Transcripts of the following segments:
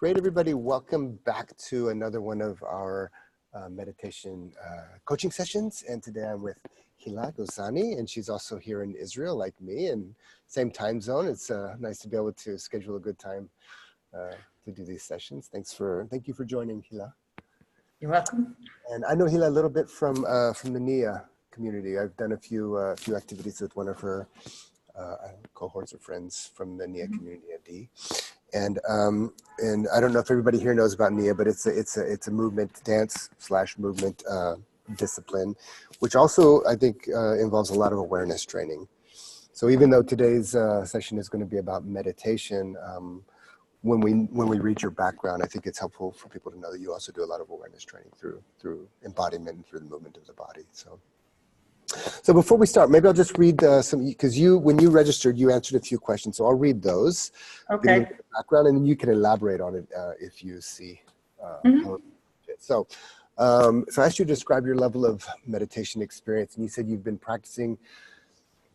Great, everybody. Welcome back to another one of our meditation coaching sessions. And today I'm with Hila Gozani, and she's also here in Israel like me, and same time zone. It's nice to be able to schedule a good time to do these sessions. Thank you for joining, Hila. You're welcome. And I know Hila a little bit from the NIA community. I've done a few activities with one of her cohorts or friends from the NIA community at D. And I don't know if everybody here knows about NIA, but it's a movement, dance/movement discipline, which also I think involves a lot of awareness training. So even though today's session is going to be about meditation, when we read your background, I think it's helpful for people to know that you also do a lot of awareness training through embodiment and through the movement of the body. So before we start, maybe I'll just read some, because when you registered, you answered a few questions. So I'll read those. Okay. Background, and then you can elaborate on it if you see. How it fits. So I asked you to describe your level of meditation experience, and you said you've been practicing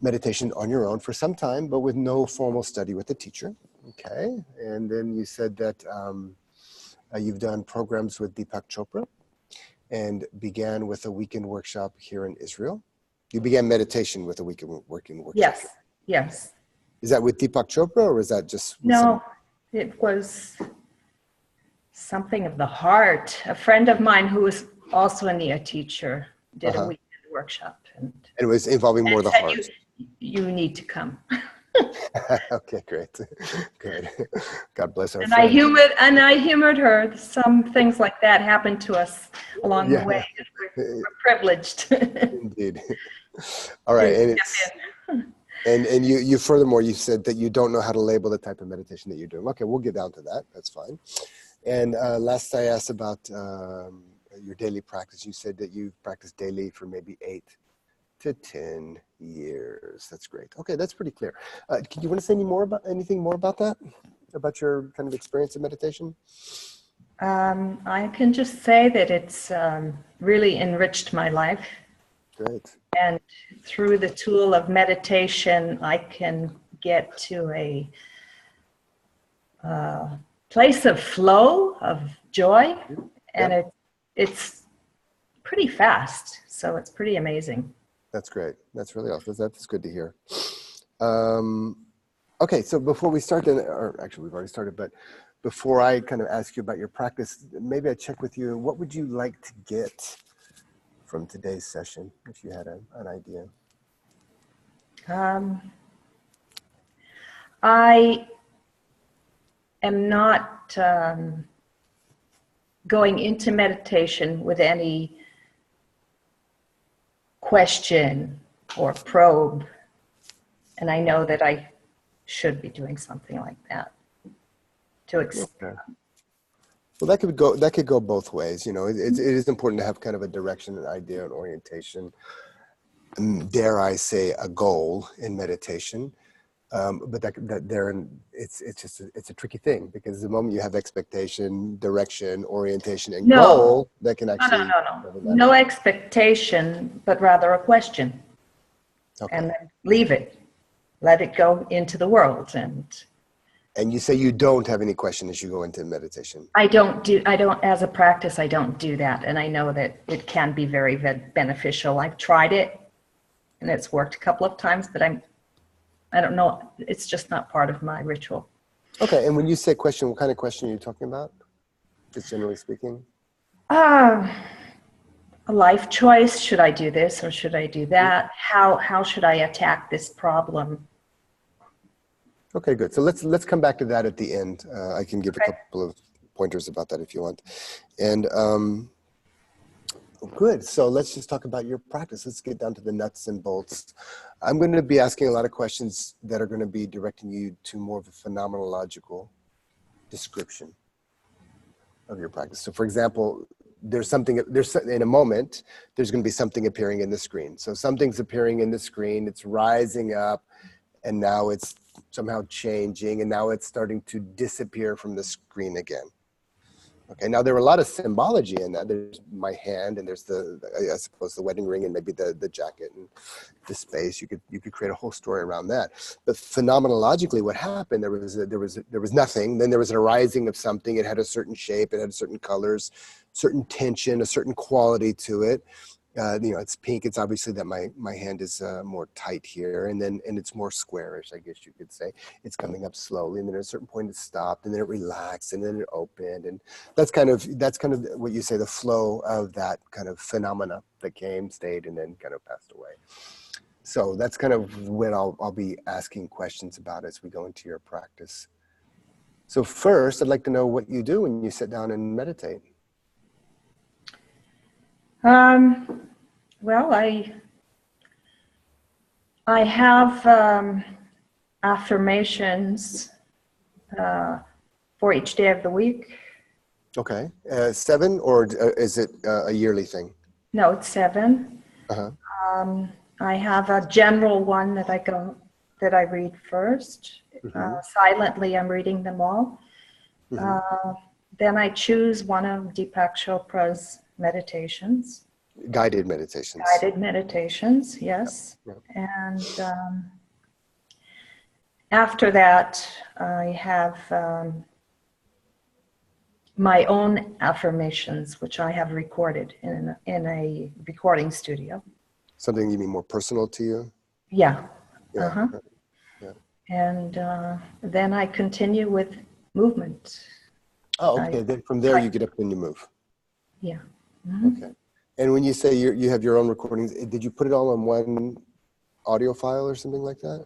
meditation on your own for some time, but with no formal study with a teacher. Okay. And then you said that you've done programs with Deepak Chopra and began with a weekend workshop here in Israel. You began meditation with a weekend workshop. Yes. Is that with Deepak Chopra, or is that just? No, it was something of the heart. A friend of mine who was also a NIA teacher did a weekend workshop. And it was involving more the heart. You need to come. Okay, great. Good. God bless our and friend. I humored her. Some things like that happened to us along the way. We're privileged. Indeed. All right. And you furthermore, you said that you don't know how to label the type of meditation that you're doing. Okay, we'll get down to that. That's fine. And last I asked about your daily practice. You said that you've practiced daily for maybe 8 to 10 years. That's great. Okay, that's pretty clear. Do you want to say anything more about that? About your kind of experience in meditation? I can just say that it's really enriched my life. Great. And through the tool of meditation, I can get to a place of flow, of joy, and it's pretty fast. So it's pretty amazing. That's great. That's really awesome. That's good to hear. Okay, so before we start, or actually we've already started, but before I kind of ask you about your practice, maybe I check with you. What would you like to get from today's session, if you had an idea? I am not going into meditation with any question or probe, and I know that I should be doing something like that. Okay. Well, that could go both ways. You know, it is important to have kind of a direction, an idea, an orientation, and dare I say, a goal in meditation. But it's a tricky thing, because the moment you have expectation, direction, orientation, and goal, that can actually no expectation, but rather a question. Okay. And then leave it, let it go into the world. And you say you don't have any question as you go into meditation. I don't, as a practice, I don't do that. And I know that it can be very beneficial. I've tried it and it's worked a couple of times, but I don't know. It's just not part of my ritual. Okay. And when you say question, what kind of question are you talking about? Just generally speaking? A life choice. Should I do this or should I do that? How should I attack this problem? Okay, good. So let's come back to that at the end. I can give a couple of pointers about that if you want. And good. So let's just talk about your practice. Let's get down to the nuts and bolts. I'm going to be asking a lot of questions that are going to be directing you to more of a phenomenological description of your practice. So for example, in a moment, there's going to be something appearing in the screen. So something's appearing in the screen, it's rising up, and now it's somehow changing, and now it's starting to disappear from the screen again. Okay, now there were a lot of symbology in that. There's my hand, and there's I suppose the wedding ring, and maybe the jacket and the space. You could create a whole story around that. But phenomenologically, what happened? There was nothing. Then there was an arising of something. It had a certain shape. It had certain colors, certain tension, a certain quality to it. It's pink. It's obviously that my hand is more tight here, and it's more squarish, I guess you could say. It's coming up slowly, and then at a certain point it stopped, and then it relaxed, and then it opened, and that's kind of what you say, the flow of that kind of phenomena that came, stayed, and then kind of passed away. So that's kind of what I'll be asking questions about as we go into your practice. So first, I'd like to know what you do when you sit down and meditate. Well, I have affirmations for each day of the week. Okay, 7, or is it a yearly thing? No, it's 7. Uh-huh. I have a general one that I read first. Silently, I'm reading them all. Then I choose one of Deepak Chopra's meditations. Guided meditations. Guided meditations, yes. Yep. And after that, I have my own affirmations, which I have recorded in a recording studio. Something you mean more personal to you? Yeah. Yeah. Uh-huh. Yeah. And then I continue with movement. Oh, okay. Then from there you get up and you move. Yeah. Okay. And when you say you have your own recordings, did you put it all on one audio file or something like that?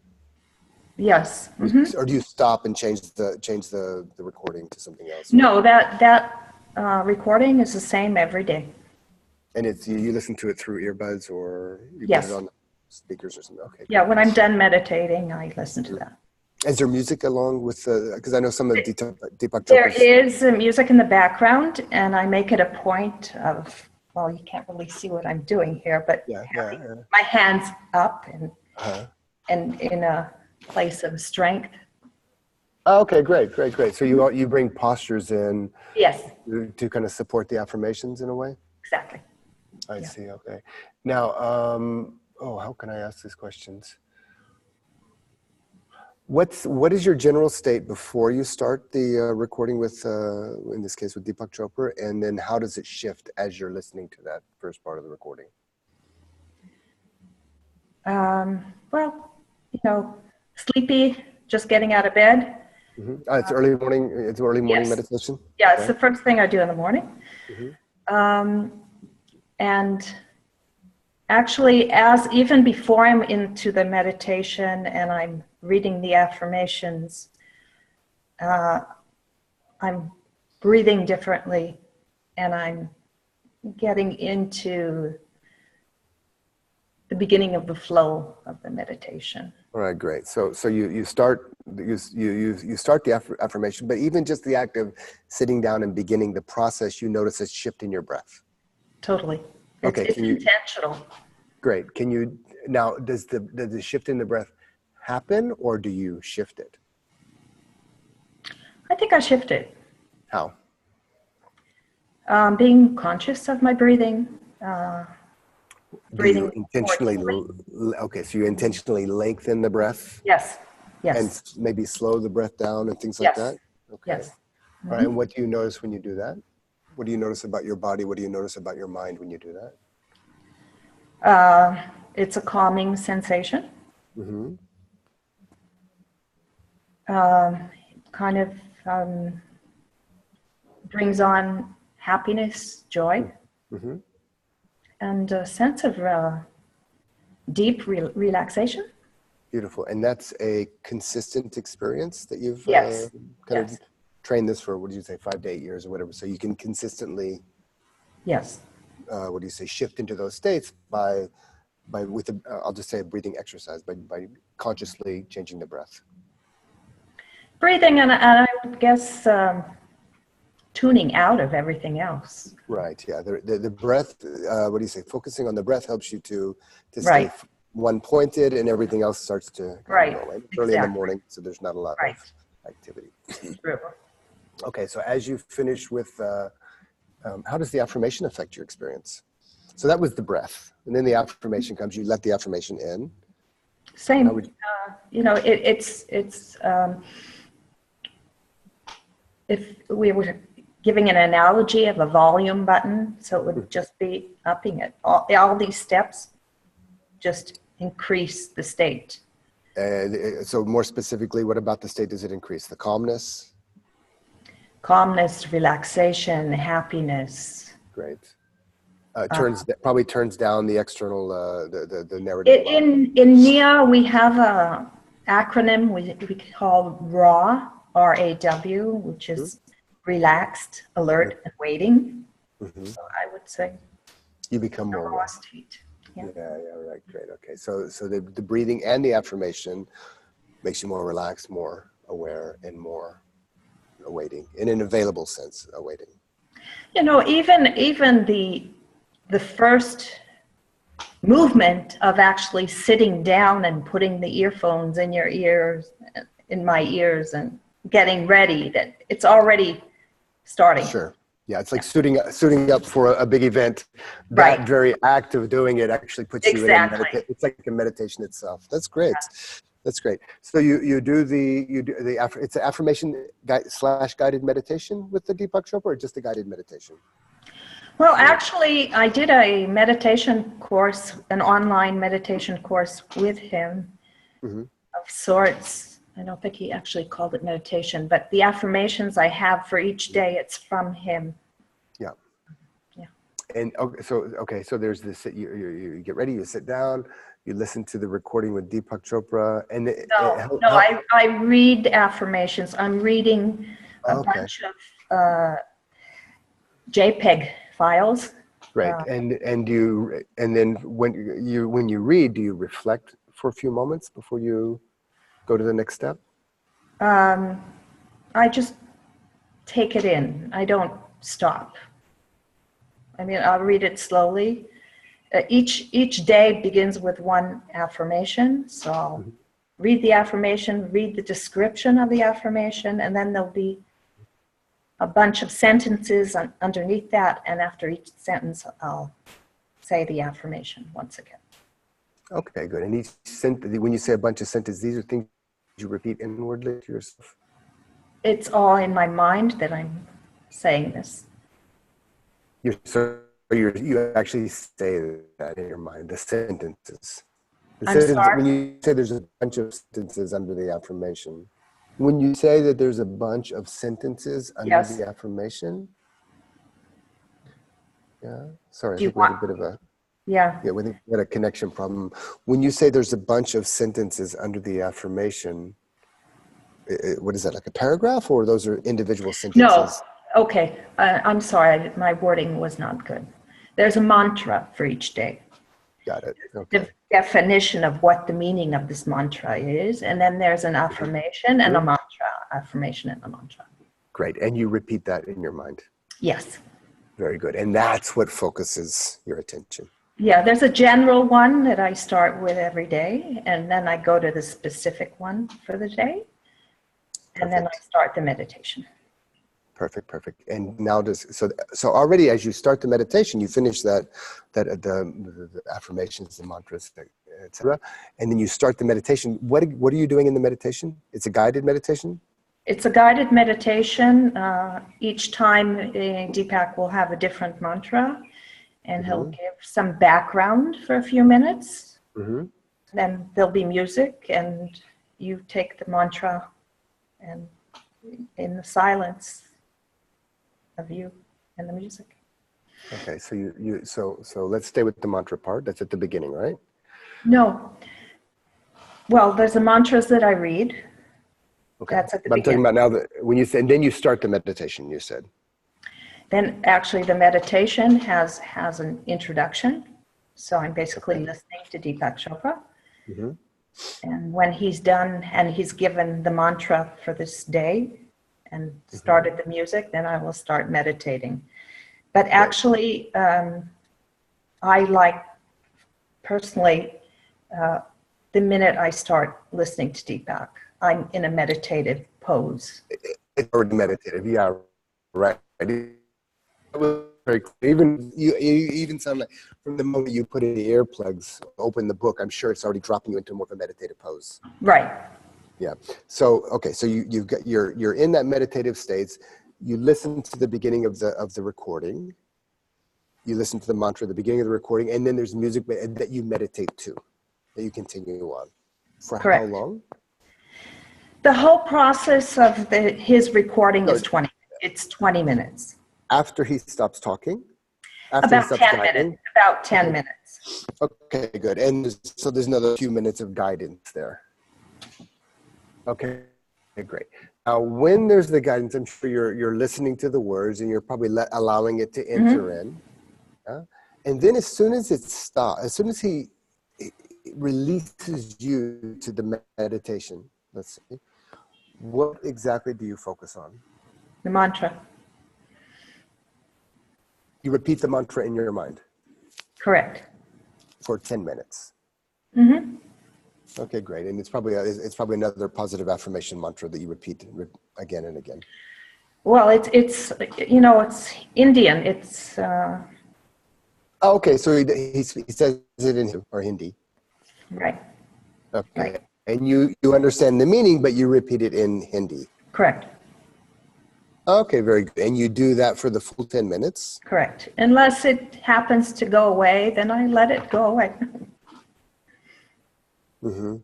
Yes. Or do you stop and change the recording to something else? No, that recording is the same every day. And it's you listen to it through earbuds, or you Yes. put it on speakers or something? Okay. Yeah, when I'm done meditating, I listen to that. Is there music along with because I know some of Deepak There Chopra's... is music in the background, and I make it a point of, well, you can't really see what I'm doing here, but having my hands up and in a place of strength. Oh, okay, great. So you bring postures in, Yes, to kind of support the affirmations in a way? exactly. I see, okay. Now, how can I ask these questions? What is your general state before you start the recording with, in this case, with Deepak Chopra, and then how does it shift as you're listening to that first part of the recording? Well, sleepy, just getting out of bed. It's early morning. It's early morning meditation. Yeah, it's the first thing I do in the morning. And actually, even before I'm into the meditation and I'm reading the affirmations, I'm breathing differently, and I'm getting into the beginning of the flow of the meditation. All right, great. So you start the affirmation, but even just the act of sitting down and beginning the process, you notice a shift in your breath. Totally. Okay, it's intentional. Great. Can you now? Does the shift in the breath happen, or do you shift it? I think I shift it. How? Being conscious of my breathing. Breathing. Do you intentionally? Okay, so you intentionally lengthen the breath. Yes. And maybe slow the breath down and things like that. Okay. Yes. All right. And what do you notice when you do that? What do you notice about your body? What do you notice about your mind when you do that? It's a calming sensation. Kind of brings on happiness, joy, and a sense of deep relaxation. Beautiful. And that's a consistent experience that you've kind of trained this for, what do you say, 5 to 8 years or whatever. So you can consistently, shift into those states with I'll just say a breathing exercise, by consciously changing the breath. Breathing and I would guess tuning out of everything else. Right. Yeah. The breath. Focusing on the breath helps you to stay one pointed, and everything else starts to go away. It's early in the morning, so there's not a lot of activity. True. Okay, so as you finish with, how does the affirmation affect your experience? So that was the breath, and then the affirmation comes. You let the affirmation in. Same. How would if we were giving an analogy of a volume button, so it would just be upping it. All these steps just increase the state. And so more specifically, what about the state does it increase? The calmness? Calmness, relaxation, happiness. Great. Probably turns down the external, the narrative. In NIA, we have a acronym we call RAW, R-A-W, which is relaxed, alert, and waiting. Mm-hmm. So I would say You become more aware. state. Yeah. Right, great. Okay, so the breathing and the affirmation makes you more relaxed, more aware, and more awaiting, in an available sense, awaiting. Even the first movement of actually sitting down and putting the earphones in your ears, in my ears, and getting ready, that it's already starting. Sure. Yeah, it's like suiting up for a big event. That Right. very act of doing it actually puts you in a meditation. It's like a meditation itself. That's great. Yeah. That's great. So you do it's an affirmation / guided meditation with the Deepak Chopra, or just a guided meditation? Well, actually, I did a meditation course, an online meditation course with him, of sorts. I don't think he actually called it meditation, but the affirmations I have for each day, it's from him. Yeah. Yeah. And so there's this, you get ready, you sit down, you listen to the recording with Deepak Chopra, and I read affirmations. I'm reading a bunch of JPEG files. Right. And then when you read, do you reflect for a few moments before you go to the next step? I just take it in. I don't stop. I mean, I'll read it slowly. Each day begins with one affirmation. So I'll read the affirmation, read the description of the affirmation, and then there'll be a bunch of sentences underneath that. And after each sentence, I'll say the affirmation once again. Okay, good. And when you say a bunch of sentences, these are things you repeat inwardly to yourself? It's all in my mind that I'm saying this. You actually say that in your mind, the sentences. Sorry? When you say there's a bunch of sentences under the affirmation, when you say that there's a bunch of sentences under the affirmation, sorry, I think we had a bit of a... Yeah, we had a connection problem. When you say there's a bunch of sentences under the affirmation, what is that, like a paragraph, or those are individual sentences? No. Okay. I'm sorry. My wording was not good. There's a mantra for each day. Got it. Okay. The definition of what the meaning of this mantra is, and then there's an affirmation and a mantra. Affirmation and a mantra. Great. And you repeat that in your mind? Yes. Very good. And that's what focuses your attention. Yeah, there's a general one that I start with every day, and then I go to the specific one for the day, and then I start the meditation. Perfect. And now so already as you start the meditation, you finish the affirmations, the mantras, etc., and then you start the meditation. What are you doing in the meditation? It's a guided meditation? It's a guided meditation. Each time Deepak will have a different mantra, and he'll give some background for a few minutes. Then there'll be music, and you take the mantra, and in the silence of you and the music. Okay, so let's stay with the mantra part. That's at the beginning, right? No. Well, there's the mantras that I read. Okay. That's at the beginning. I'm talking about now that when you say, and then you start the meditation, you said. Then actually the meditation has an introduction. So I'm basically listening to Deepak Chopra. And when he's done and he's given the mantra for this day and started the music, then I will start meditating. But actually, I like personally, the minute I start listening to Deepak, I'm in a meditative pose. It's already meditative. Yeah, right. It was very clear. Even you even sound like from the moment you put in the earplugs, open the book, I'm sure it's already dropping you into more of a meditative pose. Right. Yeah. So okay. So you've got you're in that meditative states. You listen to the beginning of the recording. You listen to the mantra at the beginning of the recording, and then there's music that you meditate to, that you continue on. For Correct. how long? The whole process of his recording No, is 20. It's 20 minutes. after he stops talking? After he About stops 10 guiding? minutes. About 10 minutes. Okay, good. And so there's another few minutes of guidance there. Okay, great. Now, when there's the guidance, I'm sure you're listening to the words and you're probably allowing it to enter in. And then as soon as it stops, as soon as he releases you to the meditation, let's see, what exactly do you focus on? The mantra. You repeat the mantra in your mind? Correct. For 10 minutes. Mm-hmm. Okay, great. And it's probably another positive affirmation mantra that you repeat again and again. Well, it's it's Indian. It's Okay, so he says it in Hindi or Hindi. right. Okay. Right. And you understand the meaning, but you repeat it in Hindi. Correct. Okay, very good. And you do that for the full 10 minutes? Correct. Unless it happens to go away, then I let it go away. Mm-hmm.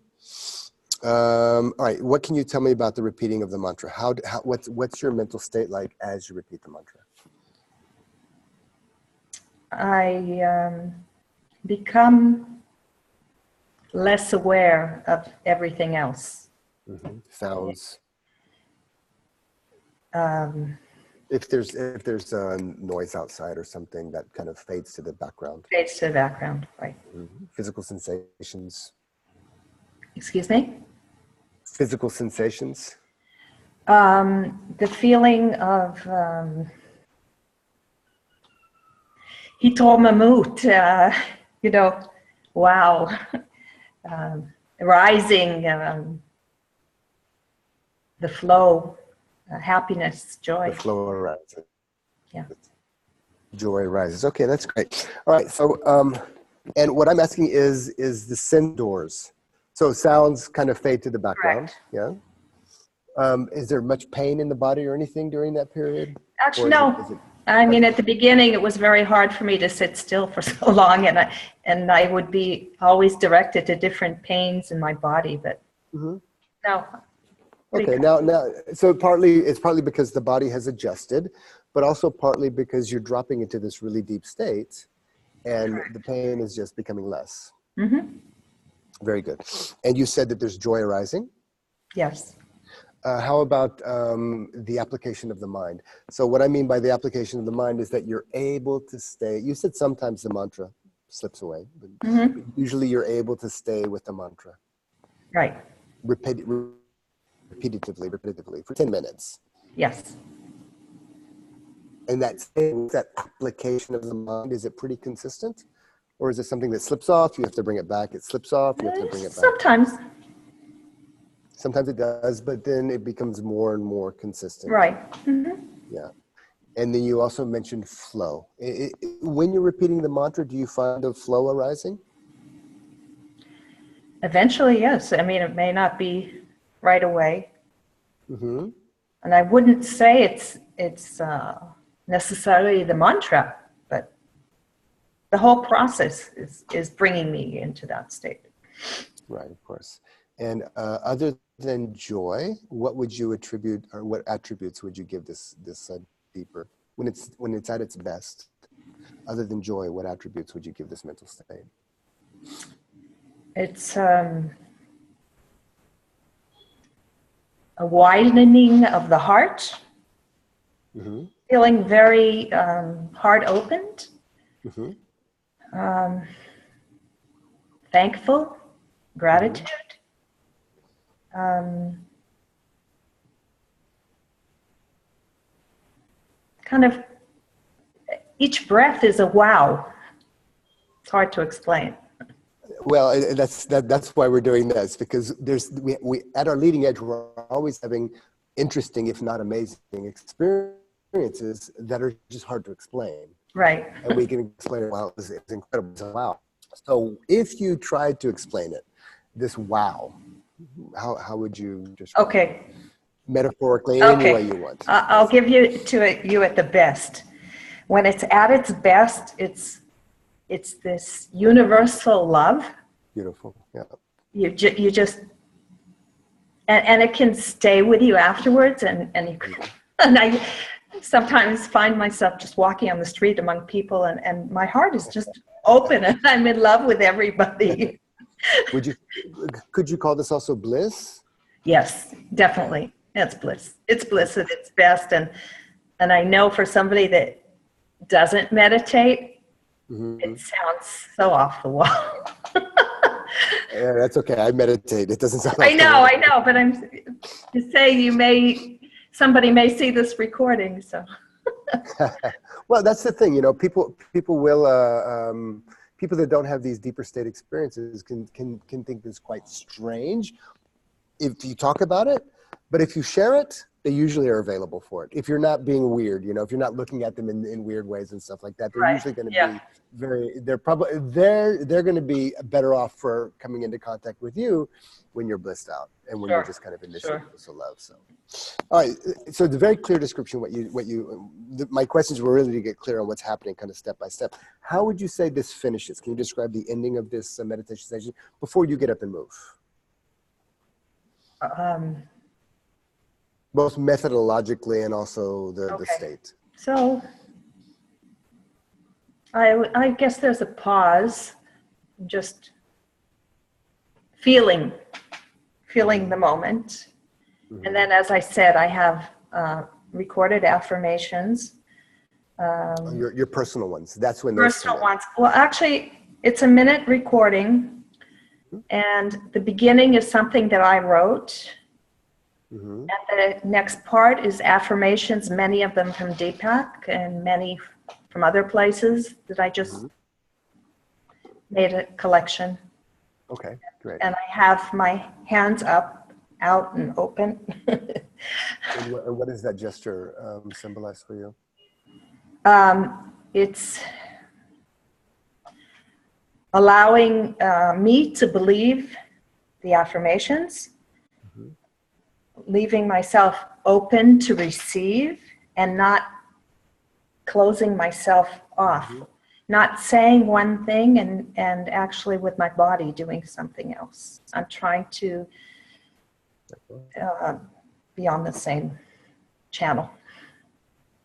All right. What can you tell me about the repeating of the mantra? What's your mental state like as you repeat the mantra? I become less aware of everything else. Mm-hmm. Sounds. If there's noise outside or something, that kind of fades to the background. Fades to the background, right. Mm-hmm. Physical sensations. Excuse me? Physical sensations. The feeling of hitomamut, wow, rising, the flow, happiness, joy. The flow arises. Yeah. Joy rises. Okay, that's great. All right. So, and what I'm asking is the sense doors. So sounds kind of fade to the background. Correct. Yeah. Is there much pain in the body or anything during that period? Actually, no. I mean, at the beginning, it was very hard for me to sit still for so long, and I would be always directed to different pains in my body, but no. Okay, now, so it's partly because the body has adjusted, but also partly because you're dropping into this really deep state, and the pain is just becoming less. Mm-hmm. Very good. And you said that there's joy arising? Yes. How about the application of the mind? So what I mean by the application of the mind is that you're able to stay. You said sometimes the mantra slips away, but usually you're able to stay with the mantra. Right. Repetitively for 10 minutes. Yes. And that application of the mind, is it pretty consistent? Or is it something that slips off? You have to bring it back. It slips off. You have to bring it back. Sometimes. Sometimes it does, but then it becomes more and more consistent. Right. Mm-hmm. Yeah. And then you also mentioned flow. When you're repeating the mantra, do you find the flow arising? Eventually, yes. I mean, it may not be right away. Mm-hmm. And I wouldn't say it's necessarily the mantra, but the whole process is bringing me into that state. Right, of course. And other than joy, what would you attribute, or what attributes would you give this deeper when it's at its best? Other than joy, what attributes would you give this mental state? It's a widening of the heart, feeling very heart opened, thankful, gratitude. Kind of each breath is a wow. It's hard to explain. Well, that's why we're doing this, because we at our leading edge, we're always having interesting, if not amazing, experiences that are just hard to explain. Right. And we can explain it, wow, it's incredible. So, wow. So if you tried to explain it, this wow, how would you describe it? Okay. Metaphorically, any way you want. I'll give you at the best. When it's at its best, it's this universal love. Beautiful. Yeah. You just and it can stay with you afterwards, and I sometimes find myself just walking on the street among people, and my heart is just open, and I'm in love with everybody. Could you call this also bliss? Yes, definitely. It's bliss. It's bliss at its best, and I know for somebody that doesn't meditate, it sounds so off the wall. Yeah, that's okay. I meditate. It doesn't sound. I know, but I'm just saying somebody may see this recording, so. Well, that's the thing, people will, people that don't have these deeper state experiences can think this quite strange if you talk about it, but if you share it, they usually are available for it. If you're not being weird, if you're not looking at them in weird ways and stuff like that, they're usually going to be they're going to be better off for coming into contact with you when you're blissed out and when you're just kind of in this universal love. So, all right. So the very clear description, my questions were really to get clear on what's happening kind of step by step. How would you say this finishes? Can you describe the ending of this meditation session before you get up and move? Both methodologically and also the state. So I guess there's a pause, just feeling the moment. And then, as I said, I have recorded affirmations. Your personal ones. That's when personal ones. Well, actually, it's a minute recording, and the beginning is something that I wrote. And the next part is affirmations, many of them from Deepak and many from other places that I just made a collection. Okay, great. And I have my hands up, out and open. And what does that gesture symbolize for you? It's allowing me to believe the affirmations, leaving myself open to receive and not closing myself off, not saying one thing and actually with my body doing something else. I'm trying to be on the same channel.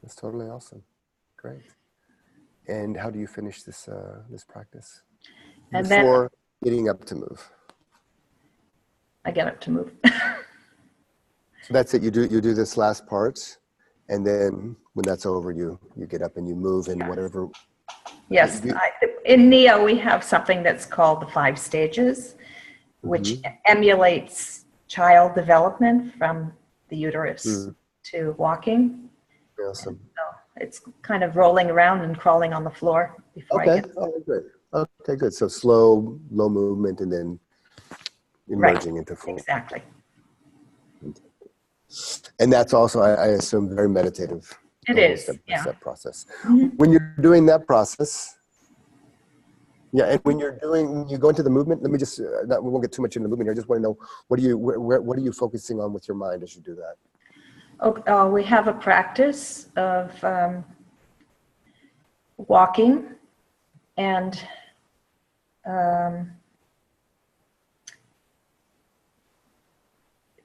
That's totally awesome. Great. And how do you finish this practice? And before getting up to move? I get up to move. So that's it. You do this last part, and then when that's over, you get up and you move and whatever. Yes, in NEO we have something that's called the 5 stages, which emulates child development from the uterus to walking. Awesome. So it's kind of rolling around and crawling on the floor before I get. Good. Okay, good. So slow, low movement, and then emerging into full. Exactly. And that's also, I assume, very meditative. It is, step process. When you're doing that process, and when you go into the movement, let me just, we won't get too much into the movement here. I just want to know, what are you focusing on with your mind as you do that? We have a practice of walking and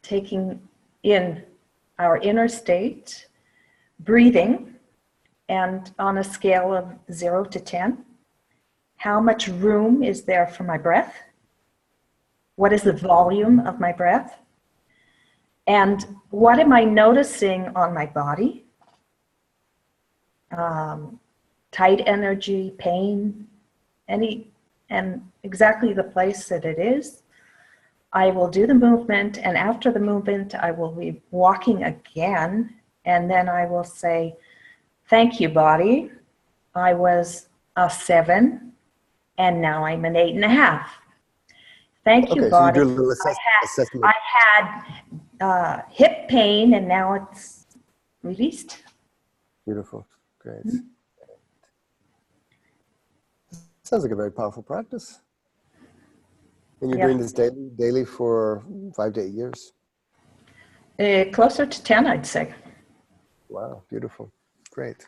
taking in our inner state, breathing, and on a scale of 0 to 10, how much room is there for my breath? What is the volume of my breath? And what am I noticing on my body? Tight energy, pain, and exactly the place that it is. I will do the movement, and after the movement, I will be walking again, and then I will say, thank you, body. I was a 7, and now I'm an 8.5. Thank you, body. So you do a little assessment. I had hip pain, and now it's released. Beautiful. Great. Sounds like a very powerful practice. And you're doing this daily for 5 to 8 years? Closer to 10, I'd say. Wow, beautiful. Great.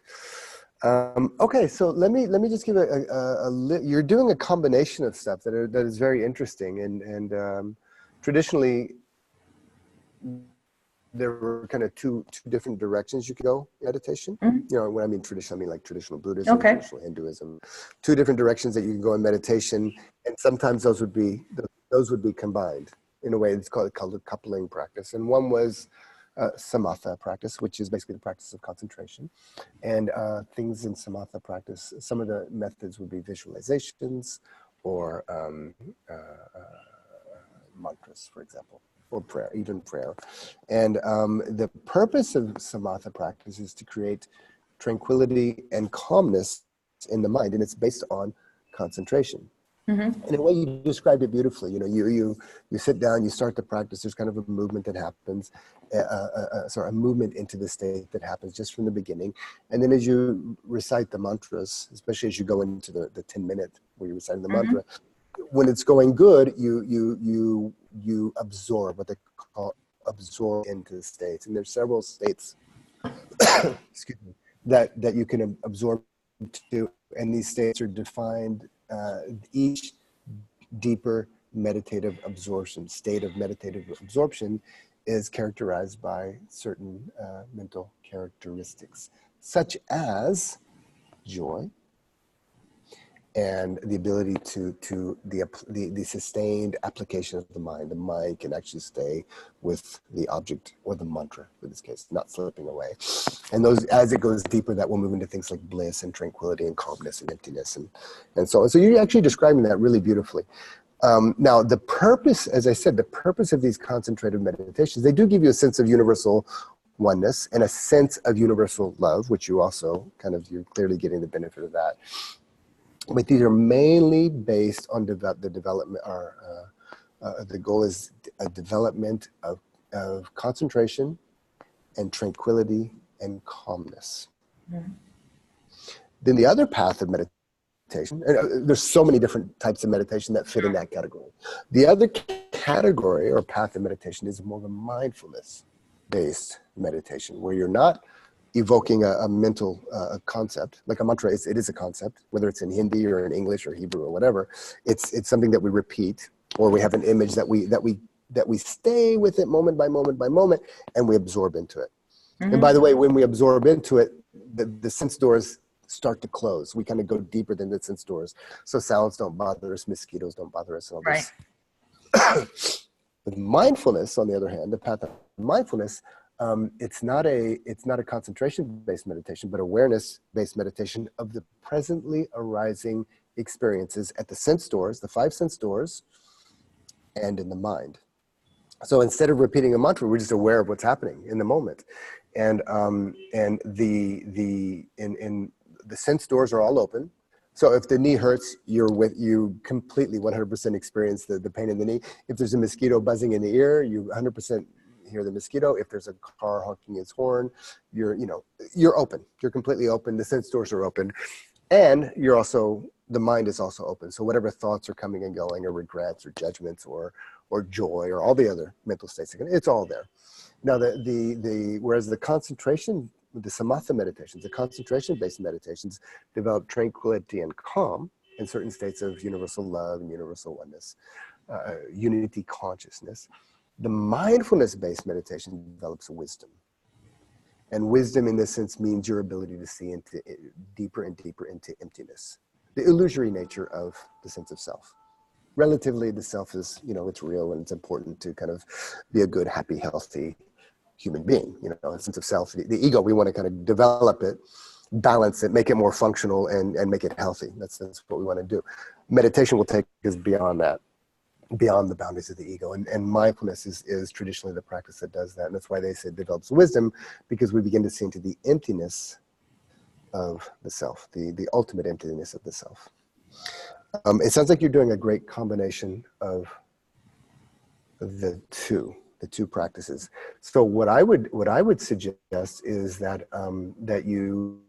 Okay, so let me just give you're doing a combination of stuff that is very interesting, and traditionally there were kind of two different directions you could go in meditation. You know, when I mean traditional, I mean like traditional Buddhism, traditional Hinduism. Two different directions that you can go in meditation, and sometimes those would be combined in a way. It's called a coupling practice, and one was samatha practice, which is basically the practice of concentration. And things in samatha practice, some of the methods would be visualizations or mantras, for example, or prayer, even prayer. And the purpose of samatha practice is to create tranquility and calmness in the mind, and it's based on concentration. In a way, you described it beautifully. You know, you sit down, you start the practice. There's kind of a movement that happens, a movement into the state that happens just from the beginning. And then as you recite the mantras, especially as you go into the 10-minute where you're reciting the mantra, when it's going good, you absorb what they call absorb into the states. And there's several states, excuse me, that you can absorb to, and these states are defined. Each deeper meditative absorption, state of meditative absorption, is characterized by certain mental characteristics, such as joy and the ability to the sustained application of the mind. The mind can actually stay with the object or the mantra, in this case, not slipping away. And those, as it goes deeper, that will move into things like bliss and tranquility and calmness and emptiness and so on. So you're actually describing that really beautifully. Now, the purpose, as I said, the purpose of these concentrated meditations, they do give you a sense of universal oneness and a sense of universal love, which you also you're clearly getting the benefit of that. But these are mainly based on the development, the goal is a development of concentration and tranquility and calmness. Then the other path of meditation, and there's so many different types of meditation that fit in that category. The other category or path of meditation is more of a mindfulness-based meditation, where you're not evoking a mental concept. Like a mantra, it is a concept, whether it's in Hindi or in English or Hebrew or whatever. It's something that we repeat, or we have an image that we stay with it moment by moment by moment, and we absorb into it. And by the way, when we absorb into it, the sense doors start to close. We kind of go deeper than the sense doors. So sounds don't bother us, mosquitoes don't bother us, and all this. With mindfulness, on the other hand, the path of mindfulness, it's not a concentration-based meditation, but awareness-based meditation of the presently arising experiences at the sense doors, the 5 sense doors, and in the mind. So instead of repeating a mantra, we're just aware of what's happening in the moment, and the sense doors are all open. So if the knee hurts, you completely 100% experience the pain in the knee. If there's a mosquito buzzing in the ear, you 100% hear the mosquito. If there's a car honking its horn, you're open. You're completely open. The sense doors are open, and the mind is also open. So whatever thoughts are coming and going, or regrets, or judgments, or joy, or all the other mental states, it's all there. Now whereas the concentration, the samatha meditations, the concentration-based meditations, develop tranquility and calm in certain states of universal love and universal oneness, unity consciousness. The mindfulness-based meditation develops wisdom. And wisdom in this sense means your ability to see deeper and deeper into emptiness, the illusory nature of the sense of self. Relatively, the self is, it's real, and it's important to kind of be a good, happy, healthy human being. A sense of self, the ego, we want to kind of develop it, balance it, make it more functional, and make it healthy. That's what we want to do. Meditation will take us beyond that, beyond the boundaries of the ego. And mindfulness is traditionally the practice that does that. And that's why they say it develops wisdom, because we begin to see into the emptiness of the self, the ultimate emptiness of the self. It sounds like you're doing a great combination of the two. the two practices. So what I would suggest is that that you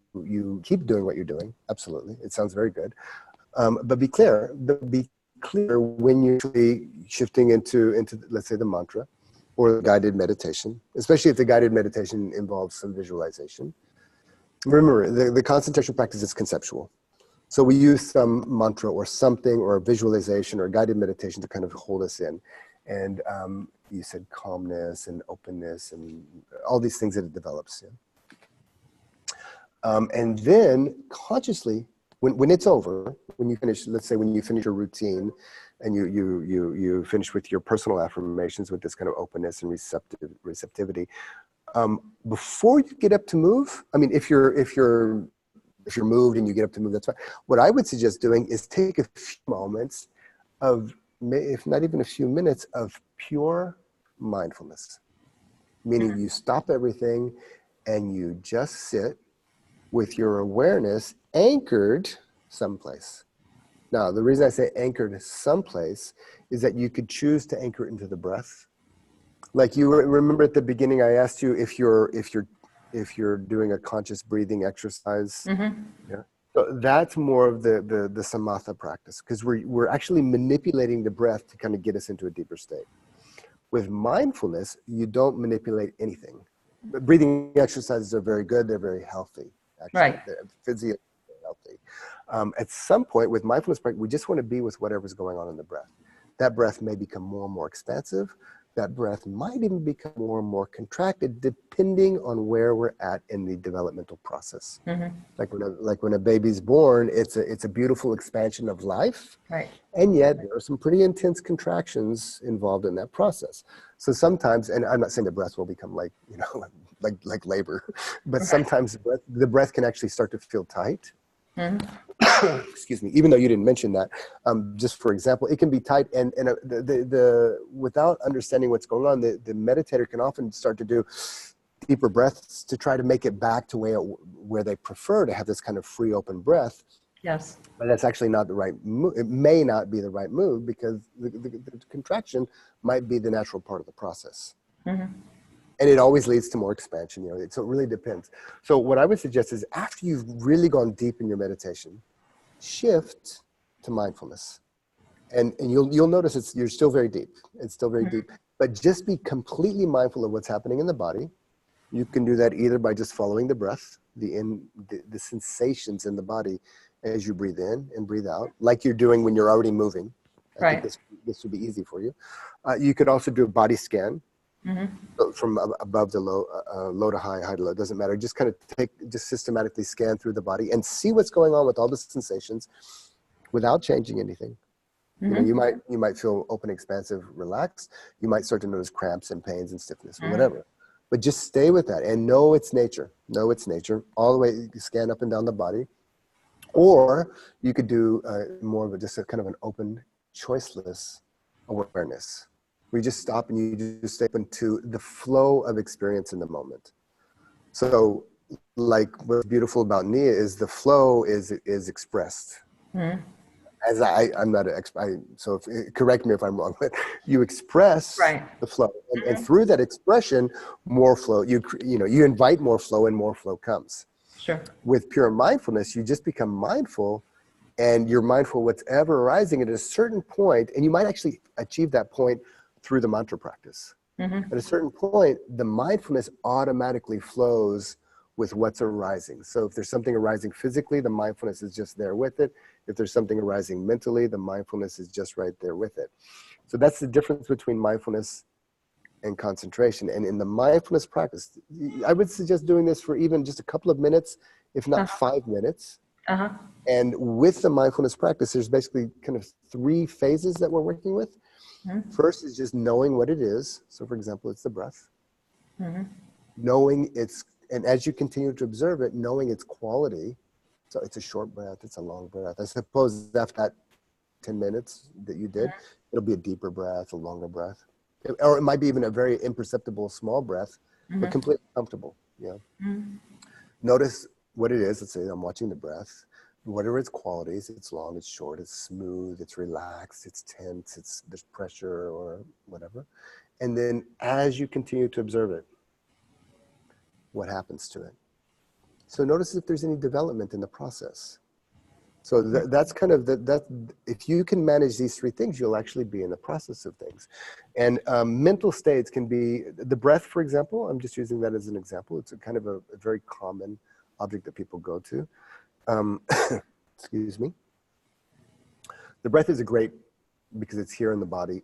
keep doing what you're doing. Absolutely, it sounds very good. But be clear. Be clear when you're actually shifting into let's say the mantra or the guided meditation, especially if the guided meditation involves some visualization. Remember, the concentration practice is conceptual. So we use some mantra or something or a visualization or a guided meditation to kind of hold us in. And you said calmness and openness and all these things that it develops. Yeah? And then consciously, when it's over, when you finish, let's say when you finish your routine and you finish with your personal affirmations with this kind of openness and receptivity, before you get up to move, I mean, if you're moved and you get up to move, that's fine. What I would suggest doing is take a few moments of, if not even a few minutes, of pure mindfulness. Meaning you stop everything and you just sit with your awareness anchored someplace. Now, the reason I say anchored someplace is that you could choose to anchor it into the breath. Like you remember at the beginning, I asked you if you're doing a conscious breathing exercise. Mm-hmm. Yeah. So that's more of the samatha practice, because we're actually manipulating the breath to kind of get us into a deeper state. With mindfulness, you don't manipulate anything. But breathing exercises are very good. They're very healthy, actually. Right. They're physically healthy. At some point with mindfulness practice, we just want to be with whatever's going on in the breath. That breath may become more and more expansive. That breath might even become more and more contracted, depending on where we're at in the developmental process. Mm-hmm. Like when a baby's born, it's a beautiful expansion of life, Right. and yet there are some pretty intense contractions involved in that process. So sometimes, and I'm not saying the breath will become like like labor, but Right. sometimes the breath can actually start to feel tight. Mm-hmm. Excuse me, even though you didn't mention that, just for example, it can be tight, and the without understanding what's going on, the meditator can often start to do deeper breaths to try to make it back to where they prefer to have this kind of free, open breath. Yes. But that's actually not the right move. It may not be the right move because the contraction might be the natural part of the process. Mm-hmm. And it always leads to more expansion, so it really depends. So what I would suggest is after you've really gone deep in your meditation, shift to mindfulness. And you'll notice you're still very deep. It's still very deep. But just be completely mindful of what's happening in the body. You can do that either by just following the breath, the sensations in the body as you breathe in and breathe out, like you're doing when you're already moving. I Right. think this would be easy for you. You could also do a body scan. Mm-hmm. From above to low, low to high, high to low, it doesn't matter. Just kind of just systematically scan through the body and see what's going on with all the sensations without changing anything. Mm-hmm. You might feel open, expansive, relaxed. You might start to notice cramps and pains and stiffness or Mm-hmm. whatever. But just stay with that and know its nature. Know its nature. All the way, you scan up and down the body. Or you could do more of just a kind of an open, choiceless awareness. Where you just stop and you just stay open to the flow of experience in the moment. So, like what's beautiful about Nia is the flow is expressed. Mm-hmm. As I'm not an expert, so correct me if I'm wrong, but you express Right. the flow, and Mm-hmm. through that expression, more flow. You invite more flow, and more flow comes. Sure. With pure mindfulness, you just become mindful, and you're mindful what's ever arising at a certain point, and you might actually achieve that point through the mantra practice. Mm-hmm. At a certain point, the mindfulness automatically flows with what's arising. So if there's something arising physically, the mindfulness is just there with it. If there's something arising mentally, the mindfulness is just right there with it. So that's the difference between mindfulness and concentration. And in the mindfulness practice, I would suggest doing this for even just a couple of minutes, if not 5 minutes. Uh-huh. And with the mindfulness practice, there's basically kind of 3 phases that we're working with. Mm-hmm. First is just knowing what it is. So for example, it's the breath. Mm-hmm. Knowing and as you continue to observe it, knowing its quality. So it's a short breath, it's a long breath. I suppose after that 10 minutes that you did, it'll be a deeper breath, a longer breath. Or it might be even a very imperceptible small breath, but completely comfortable. Yeah. Mm-hmm. Notice what it is. Let's say I'm watching the breath. Whatever its qualities, it's long, it's short, it's smooth, it's relaxed, it's tense, there's pressure or whatever. And then as you continue to observe it, what happens to it? So notice if there's any development in the process. So that's kind of that. If you can manage these three things, you'll actually be in the process of things. And mental states can be the breath, for example. I'm just using that as an example. It's a kind of a very common object that people go to. Excuse me. The breath is a great because it's here in the body.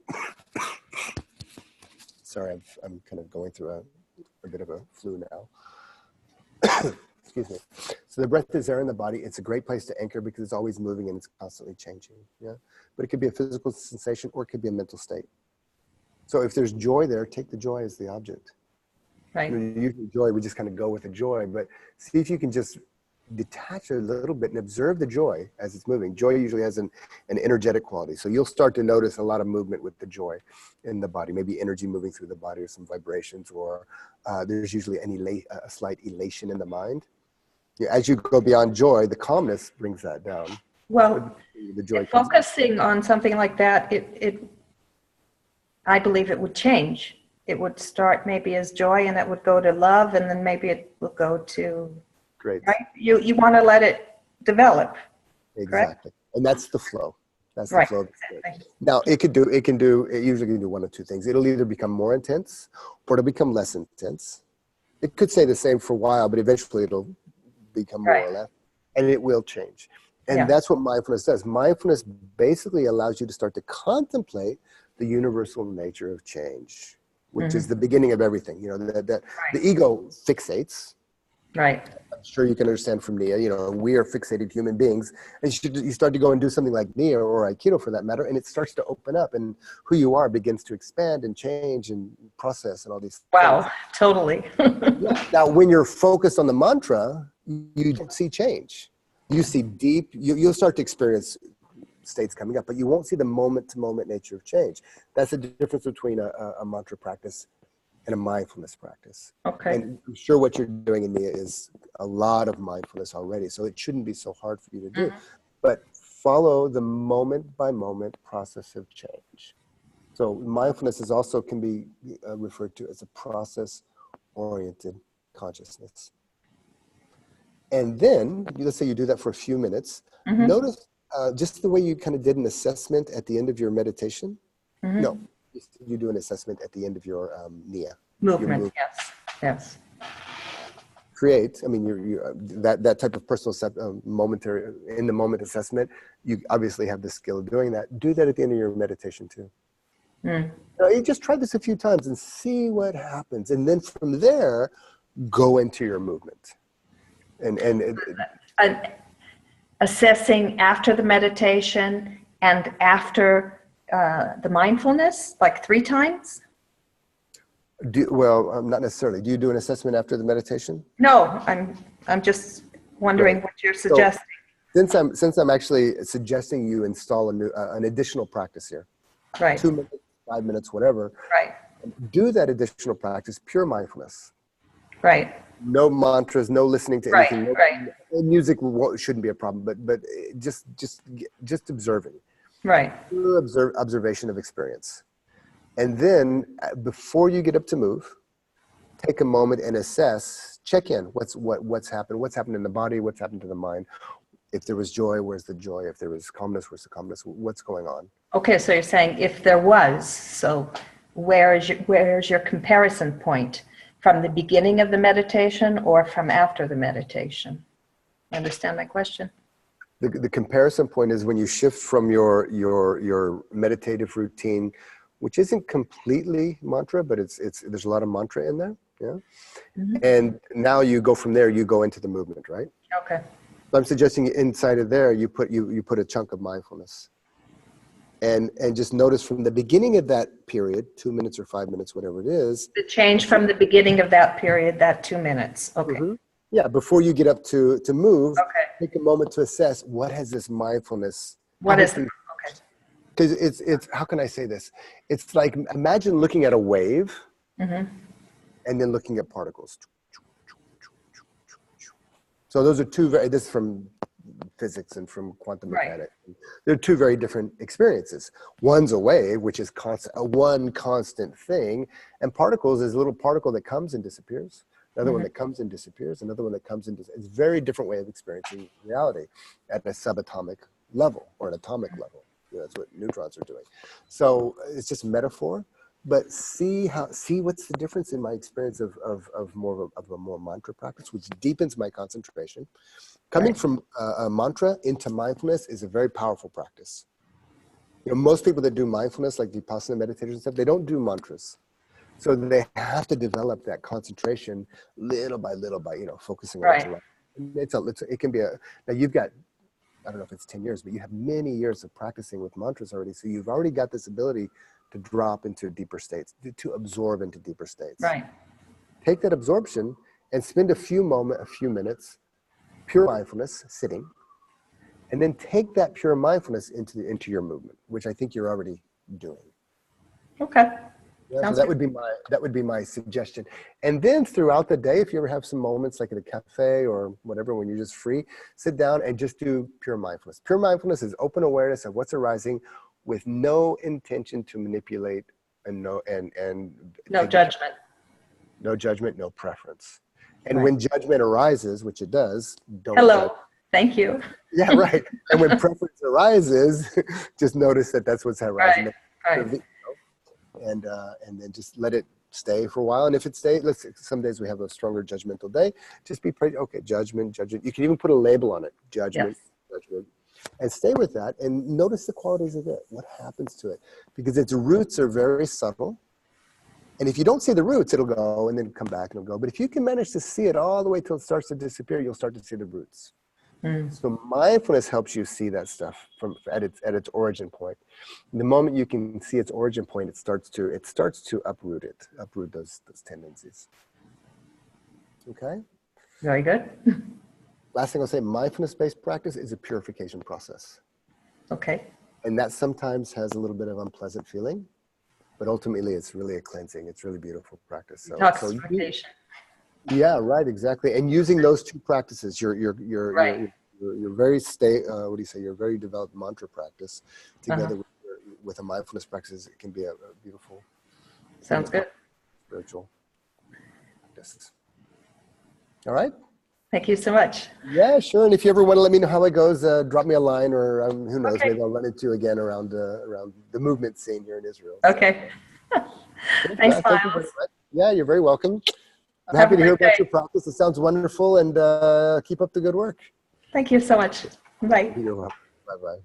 Sorry, I'm kind of going through a bit of a flu now. Excuse me. So the breath is there in the body. It's a great place to anchor because it's always moving and it's constantly changing. Yeah, but it could be a physical sensation or it could be a mental state. So if there's joy there, take the joy as the object. Right. Usually joy, we just kind of go with the joy, but see if you can just detach a little bit and observe the joy as it's moving. Joy usually has an energetic quality. So you'll start to notice a lot of movement with the joy in the body, maybe energy moving through the body or some vibrations, or there's usually a slight elation in the mind. Yeah, as you go beyond joy, the calmness brings that down. Well, the joy focusing on something like that, I believe it would change. It would start maybe as joy and it would go to love and then maybe it will go to, great. Right? You want to let it develop. Exactly. Correct? And that's the flow. That's the right. flow. Exactly. Now it usually can do one of two things. It'll either become more intense or it'll become less intense. It could stay the same for a while, but eventually it'll become more or less, and it will change. And that's what mindfulness does. Mindfulness basically allows you to start to contemplate the universal nature of change, which is the beginning of everything. You know, that the ego fixates. Right. I'm sure you can understand from Nia, you know, we are fixated human beings, and you start to go and do something like Nia or Aikido for that matter, and it starts to open up, and who you are begins to expand and change and process and all these things. Totally. Now, when you're focused on the mantra, you don't see change. You see deep, you'll start to experience states coming up, but you won't see the moment-to-moment nature of change. That's the difference between a mantra practice and a mindfulness practice. Okay. And I'm sure what you're doing in Nia is a lot of mindfulness already, so it shouldn't be so hard for you to do. But follow the moment-by-moment process of change. So mindfulness can be referred to as a process-oriented consciousness. And then, let's say you do that for a few minutes. Notice just the way you kind of did an assessment at the end of your meditation. No, you do an assessment at the end of your Nia. Movement, yes. Create, I mean, that type of personal momentary, in the moment assessment, you obviously have the skill of doing that. Do that at the end of your meditation too. You just try this a few times and see what happens. And then from there, go into your movement. And assessing after the meditation and after the mindfulness, like 3 times? Not necessarily. Do you do an assessment after the meditation? No, I'm just wondering what you're suggesting. So, since I'm actually suggesting you install an additional practice here. Right. 2 minutes, 5 minutes, whatever. Right. Do that additional practice, pure mindfulness. Right. No mantras, no listening to anything. Music shouldn't be a problem, but just observing. Right. Pure observation of experience. And then before you get up to move, take a moment and assess, check in. What's happened in the body, what's happened to the mind. If there was joy, where's the joy? If there was calmness, where's the calmness? What's going on? Okay, so you're saying if there was, so where's your comparison point? From the beginning of the meditation or from after the meditation? Understand my question? The comparison point is when you shift from your meditative routine, which isn't completely mantra, but there's a lot of mantra in there. Yeah. And now you go from there, you go into the movement, right? Okay. So I'm suggesting inside of there, you put a chunk of mindfulness. And just notice from the beginning of that period, 2 minutes or 5 minutes, whatever it is. The change from the beginning of that period, that 2 minutes. Okay. Yeah, before you get up to move, take a moment to assess what has this mindfulness. What is it? Because it's how can I say this? It's like, imagine looking at a wave and then looking at particles. So those are this is from physics and from quantum Right. mechanics. They're two very different experiences. One's a wave, which is one constant thing, and particles is a little particle that comes and disappears. Another one that comes and disappears. Another one that comes and disappears. It's a very different way of experiencing reality at a subatomic level or an atomic level. That's what neutrons are doing. So it's just metaphor. But see what's the difference in my experience of a more mantra practice, which deepens my concentration. Coming from a mantra into mindfulness is a very powerful practice. Most people that do mindfulness, like Vipassana meditation and stuff, they don't do mantras. So they have to develop that concentration little by, focusing on what's around. It can be now you've got, I don't know if it's 10 years, but you have many years of practicing with mantras already. So you've already got this ability to drop into deeper states, to absorb into deeper states. Right. Take that absorption and spend a few minutes, pure mindfulness, sitting, and then take that pure mindfulness into your movement, which I think you're already doing. Okay. Yeah, so that would be my suggestion. And then throughout the day, if you ever have some moments like at a cafe or whatever, when you're just free, sit down and just do pure mindfulness. Pure mindfulness is open awareness of what's arising, with no intention to manipulate and no judgment. No judgment, no preference. And when judgment arises, which it does, don't Hello. judge. Thank you. Yeah, right. And when preference arises, just notice that that's what's arising. Right. And then just let it stay for a while. And if it stays, some days we have a stronger judgmental day. Just be okay, judgment. You can even put a label on it, judgment. And stay with that and notice the qualities of it. What happens to it? Because its roots are very subtle. And if you don't see the roots, it'll go and then come back and it'll go. But if you can manage to see it all the way till it starts to disappear, you'll start to see the roots. So mindfulness helps you see that stuff at its origin point. The moment you can see its origin point, it starts to uproot those tendencies. Okay? Very good. Last thing I'll say, mindfulness-based practice is a purification process. Okay. And that sometimes has a little bit of unpleasant feeling, but ultimately it's really a cleansing. It's really beautiful practice. Detoxification. Yeah, right, exactly. And using those two practices, your very your very developed mantra practice together with a mindfulness practice, it can be a beautiful. Sounds good. Spiritual practice. All right. Thank you so much. Yeah, sure. And if you ever want to let me know how it goes, drop me a line, or who knows, maybe I'll run into you again around the movement scene here in Israel. Okay. Thanks, Miles. Yeah, you're very welcome. I'm happy to hear about your practice. It sounds wonderful, and keep up the good work. Thank you so much. Bye. You're welcome. Bye-bye.